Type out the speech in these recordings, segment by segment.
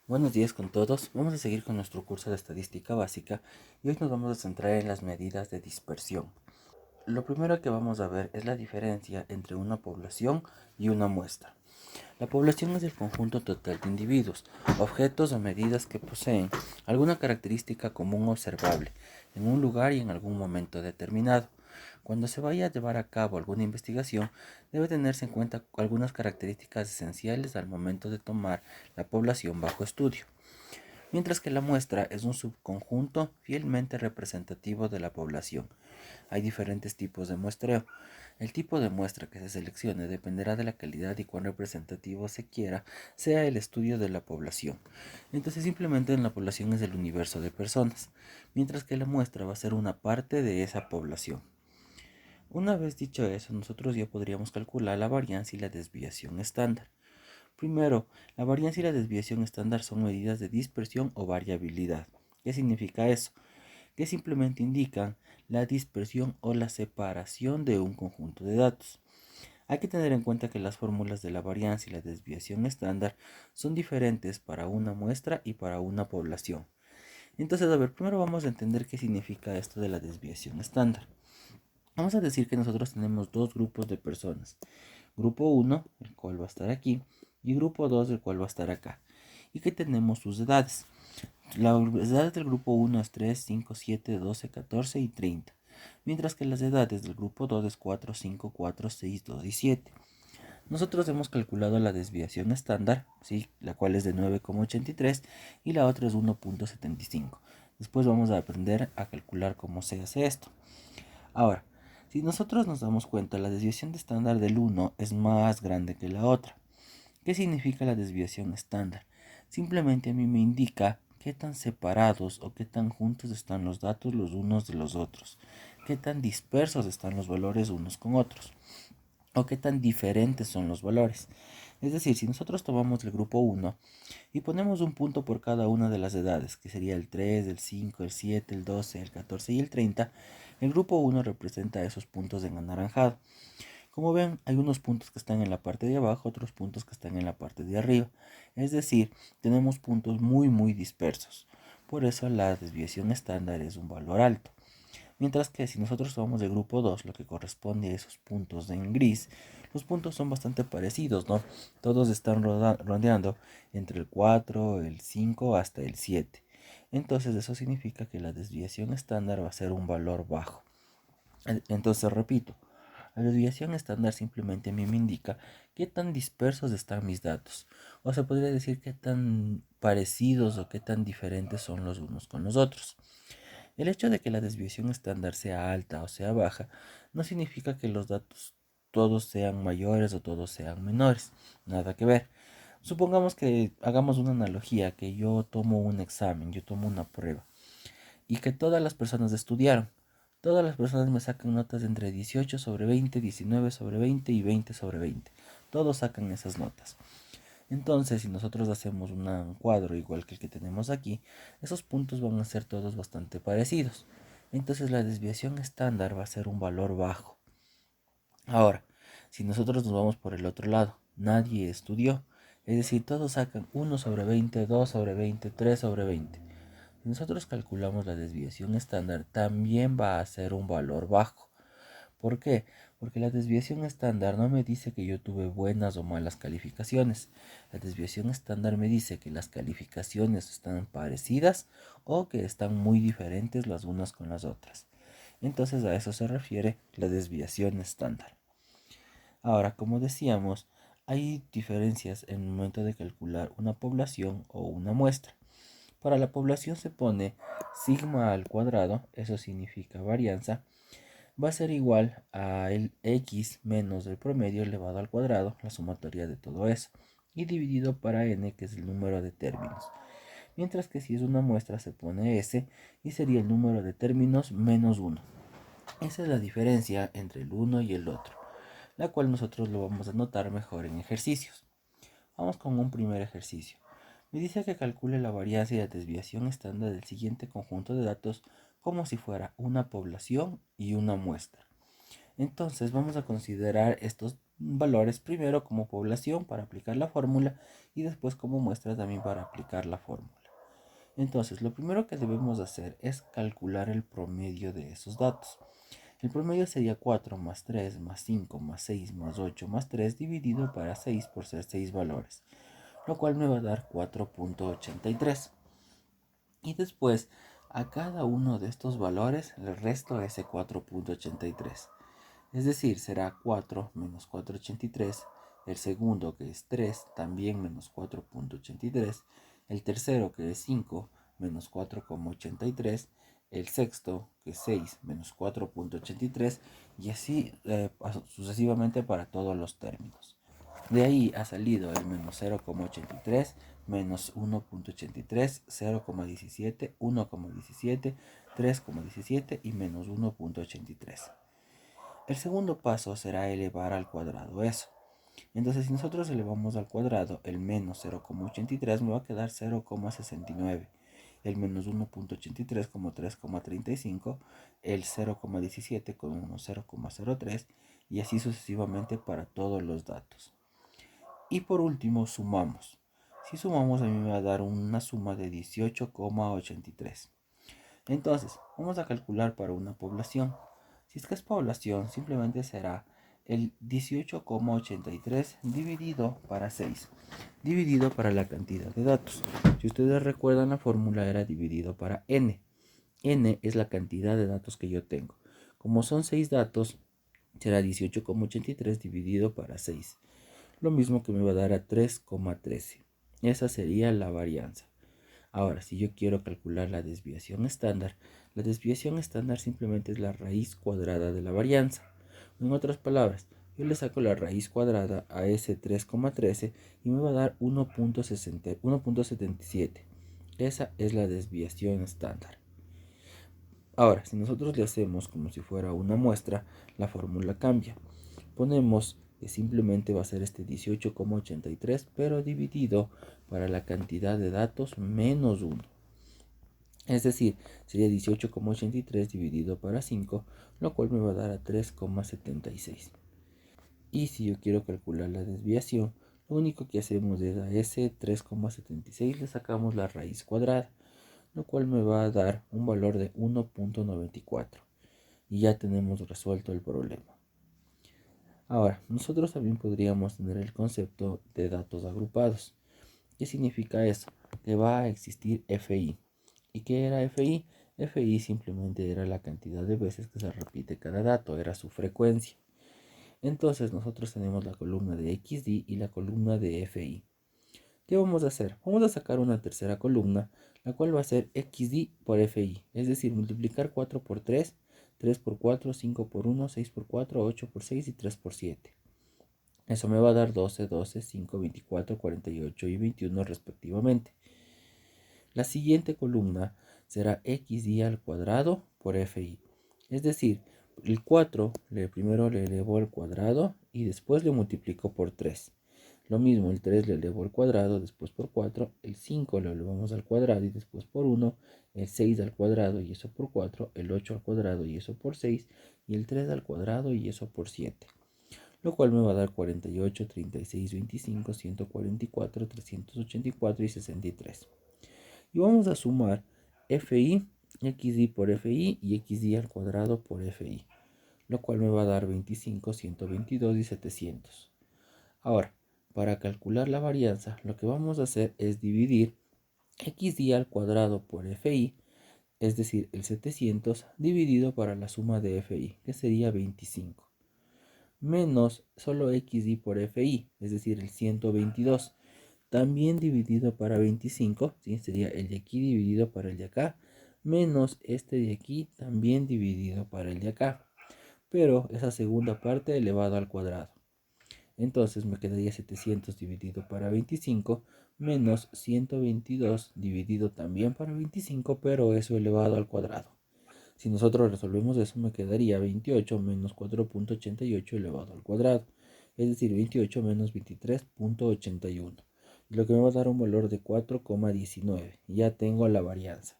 Buenos días con todos. Vamos a seguir con nuestro curso de estadística básica y hoy nos vamos a centrar en las medidas de dispersión. Lo primero que vamos a ver es la diferencia entre una población y una muestra. La población es el conjunto total de individuos, objetos o medidas que poseen alguna característica común observable en un lugar y en algún momento determinado. Cuando se vaya a llevar a cabo alguna investigación, debe tenerse en cuenta algunas características esenciales al momento de tomar la población bajo estudio, mientras que la muestra es un subconjunto fielmente representativo de la población. Hay diferentes tipos de muestreo. El tipo de muestra que se seleccione dependerá de la calidad y cuán representativo se quiera sea el estudio de la población. Entonces simplemente en la población es el universo de personas, mientras que la muestra va a ser una parte de esa población. Una vez dicho eso, nosotros ya podríamos calcular la varianza y la desviación estándar. Primero, la varianza y la desviación estándar son medidas de dispersión o variabilidad. ¿Qué significa eso? Que simplemente indican la dispersión o la separación de un conjunto de datos. Hay que tener en cuenta que las fórmulas de la varianza y la desviación estándar son diferentes para una muestra y para una población. Entonces, a ver, primero vamos a entender qué significa esto de la desviación estándar. Vamos a decir que nosotros tenemos dos grupos de personas. Grupo 1, el cual va a estar aquí, y grupo 2, el cual va a estar acá. Y que tenemos sus edades. Las edades del grupo 1 es 3, 5, 7, 12, 14 y 30. Mientras que las edades del grupo 2 es 4, 5, 4, 6, 2 y 7. Nosotros hemos calculado la desviación estándar, ¿sí? La cual es de 9,83 y la otra es 1,75. Después vamos a aprender a calcular cómo se hace esto. Ahora, si nosotros nos damos cuenta, la desviación de estándar del 1 es más grande que la otra. ¿Qué significa la desviación estándar? Simplemente a mí me indica qué tan separados o qué tan juntos están los datos los unos de los otros, qué tan dispersos están los valores unos con otros, o qué tan diferentes son los valores. Es decir, si nosotros tomamos el grupo 1 y ponemos un punto por cada una de las edades, que sería el 3, el 5, el 7, el 12, el 14 y el 30, el grupo 1 representa esos puntos en anaranjado. Como ven, hay unos puntos que están en la parte de abajo, otros puntos que están en la parte de arriba. Es decir, tenemos puntos muy dispersos. Por eso la desviación estándar es un valor alto. Mientras que si nosotros tomamos el grupo 2, lo que corresponde a esos puntos en gris, los puntos son bastante parecidos, ¿no? Todos están rondeando entre el 4, el 5 hasta el 7. Entonces eso significa que la desviación estándar va a ser un valor bajo. Entonces repito, la desviación estándar simplemente a mí me indica qué tan dispersos están mis datos. O se podría decir qué tan parecidos o qué tan diferentes son los unos con los otros. El hecho de que la desviación estándar sea alta o sea baja no significa que los datos todos sean mayores o todos sean menores. Nada que ver. Supongamos que hagamos una analogía, que yo tomo un examen, yo tomo una prueba y que todas las personas estudiaron. Todas las personas me sacan notas entre 18 sobre 20, 19 sobre 20 y 20 sobre 20. Todos sacan esas notas. Entonces, si nosotros hacemos un cuadro igual que el que tenemos aquí, esos puntos van a ser todos bastante parecidos. Entonces la desviación estándar va a ser un valor bajo. Ahora, si nosotros nos vamos por el otro lado, nadie estudió. Es decir, todos sacan 1 sobre 20, 2 sobre 20, 3 sobre 20. Si nosotros calculamos la desviación estándar, también va a ser un valor bajo. ¿Por qué? Porque la desviación estándar no me dice que yo tuve buenas o malas calificaciones. La desviación estándar me dice que las calificaciones están parecidas o que están muy diferentes las unas con las otras. Entonces a eso se refiere la desviación estándar. Ahora, como decíamos, hay diferencias en el momento de calcular una población o una muestra. Para la población se pone sigma al cuadrado, eso significa varianza, va a ser igual a el x menos el promedio elevado al cuadrado, la sumatoria de todo eso, y dividido para n, que es el número de términos. Mientras que si es una muestra se pone s y sería el número de términos menos 1. Esa es la diferencia entre el uno y el otro, la cual nosotros lo vamos a notar mejor en ejercicios. Vamos con un primer ejercicio. Me dice que calcule la varianza y la desviación estándar del siguiente conjunto de datos como si fuera una población y una muestra. Entonces vamos a considerar estos valores primero como población para aplicar la fórmula y después como muestra también para aplicar la fórmula. Entonces, lo primero que debemos hacer es calcular el promedio de esos datos. El promedio sería 4 más 3 más 5 más 6 más 8 más 3 dividido para 6 por ser 6 valores, lo cual me va a dar 4.83. Y después a cada uno de estos valores le resto ese 4.83. Es decir, será 4 menos 4.83, el segundo que es 3 también menos 4.83, el tercero que es 5 menos 4.83, el sexto que es 6 menos 4.83 y así sucesivamente para todos los términos. De ahí ha salido el menos 0.83, menos 1.83, 0.17, 1.17, 3.17 y menos 1.83. El segundo paso será elevar al cuadrado eso. Entonces, si nosotros elevamos al cuadrado el menos 0.83, me va a quedar 0.69. El menos 1.83 como 3.35, el 0.17 como 0.03 y así sucesivamente para todos los datos. Y por último, sumamos. Si sumamos, a mí me va a dar una suma de 18.83. Entonces, vamos a calcular para una población. Si es que es población, simplemente será el 18.83 dividido para 6, dividido para la cantidad de datos. Si ustedes recuerdan, la fórmula era dividido para n. N es la cantidad de datos que yo tengo. Como son 6 datos, será 18.83 dividido para 6. Lo mismo que me va a dar a 3.13. Esa sería la varianza. Ahora, si yo quiero calcular la desviación estándar simplemente es la raíz cuadrada de la varianza. En otras palabras, yo le saco la raíz cuadrada a ese 3.13 y me va a dar 1.77. Esa es la desviación estándar. Ahora, si nosotros le hacemos como si fuera una muestra, la fórmula cambia. Ponemos que simplemente va a ser este 18.83, pero dividido para la cantidad de datos menos 1. Es decir, sería 18.83 dividido para 5, lo cual me va a dar a 3.76. Y si yo quiero calcular la desviación, lo único que hacemos es a ese 3.76 le sacamos la raíz cuadrada, lo cual me va a dar un valor de 1.94. Y ya tenemos resuelto el problema. Ahora, nosotros también podríamos tener el concepto de datos agrupados. ¿Qué significa eso? Que va a existir FI. ¿Y qué era FI? FI simplemente era la cantidad de veces que se repite cada dato, era su frecuencia. Entonces nosotros tenemos la columna de XD y la columna de FI. ¿Qué vamos a hacer? Vamos a sacar una tercera columna, la cual va a ser XD por FI, es decir, multiplicar 4 por 3, 3 por 4, 5 por 1, 6 por 4, 8 por 6 y 3 por 7. Eso me va a dar 12, 12, 5, 24, 48 y 21 respectivamente. La siguiente columna será xy al cuadrado por fi. Es decir, el 4 primero le elevo al cuadrado y después le multiplico por 3. Lo mismo, el 3 le elevo al cuadrado, después por 4, el 5 lo elevamos al cuadrado y después por 1, el 6 al cuadrado y eso por 4, el 8 al cuadrado y eso por 6, y el 3 al cuadrado y eso por 7. Lo cual me va a dar 48, 36, 25, 144, 384 y 63. Y vamos a sumar fi, xy por fi y xy al cuadrado por fi, lo cual me va a dar 25, 122 y 700. Ahora, para calcular la varianza, lo que vamos a hacer es dividir xy al cuadrado por fi, es decir, el 700 dividido para la suma de fi, que sería 25, menos solo xy por fi, es decir, el 122, también dividido para 25, ¿sí? Sería el de aquí dividido para el de acá, menos este de aquí también dividido para el de acá, pero esa segunda parte elevado al cuadrado. Entonces me quedaría 700 dividido para 25, menos 122 dividido también para 25, pero eso elevado al cuadrado. Si nosotros resolvemos eso, me quedaría 28 menos 4.88 elevado al cuadrado, es decir, 28 menos 23.81, lo que me va a dar un valor de 4,19. Ya tengo la varianza.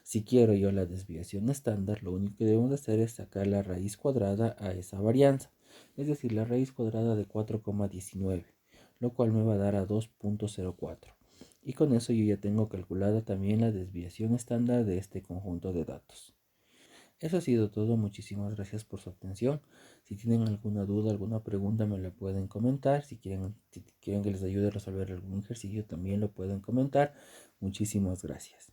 Si quiero yo la desviación estándar, lo único que debemos hacer es sacar la raíz cuadrada a esa varianza, es decir, la raíz cuadrada de 4,19, lo cual me va a dar a 2,04. Y con eso yo ya tengo calculada también la desviación estándar de este conjunto de datos. Eso ha sido todo, muchísimas gracias por su atención. Si tienen alguna duda, alguna pregunta, me la pueden comentar. Si quieren que les ayude a resolver algún ejercicio, también lo pueden comentar. Muchísimas gracias.